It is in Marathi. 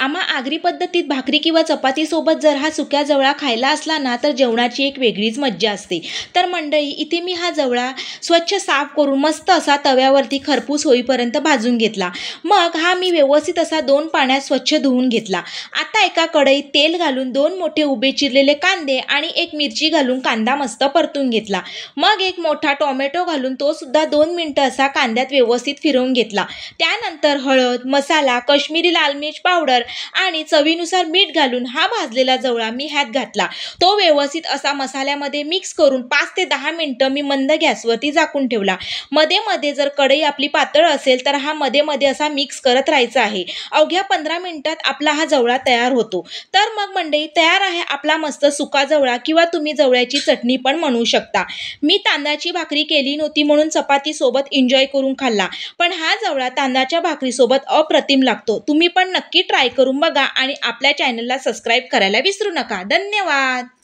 आम्हा आगरी पद्धतीत भाकरी किंवा चपातीसोबत जर हा सुक्या जवळा खायला असला ना, तर जेवणाची एक वेगळीच मज्जा असते. तर मंडळी, इथे मी हा जवळा स्वच्छ साफ करून मस्त असा तव्यावरती खरपूस होईपर्यंत भाजून घेतला. मग हा मी व्यवस्थित असा 2 पाण्यात स्वच्छ धुवून घेतला. आता एका कढईत तेल घालून 2 मोठे उभे चिरलेले कांदे आणि 1 मिरची घालून कांदा मस्त परतून घेतला. मग एक मोठा टोमॅटो घालून तो सुद्धा 2 मिनिटं असा कांद्यात व्यवस्थित फिरवून घेतला. त्यानंतर हळद, मसाला, काश्मीरी लाल मिर्च पावडर आणि चवीनुसार मीठ घालून हा भाजलेला जवळा मी ह्यात घातला. तो व्यवस्थित असा मसाल्यामध्ये मिक्स करून 5 ते 10 मिनिटं मी मंद गॅसवरती झाकून ठेवला. मध्ये मध्ये जर कढई आपली पातळ असेल तर हा मध्ये मध्ये असा मिक्स करत राहायचा आहे. अवघ्या 15 मिनिटात आपला हा जवळा तयार होतो. तर मग मंडळी, तयार आहे आपला मस्त सुका जवळा किंवा तुम्ही जवळ्याची चटणी पण म्हणू शकता. मी तांदळाची भाकरी केली नव्हती म्हणून चपाती सोबत एन्जॉय करून खाल्ला, पण हा जवळा तांदळाच्या भाकरीसोबत अप्रतिम लागतो. तुम्ही पण नक्की ट्राय करून बघा आणि आपल्या चॅनलला सबस्क्राईब करायला विसरू नका. धन्यवाद.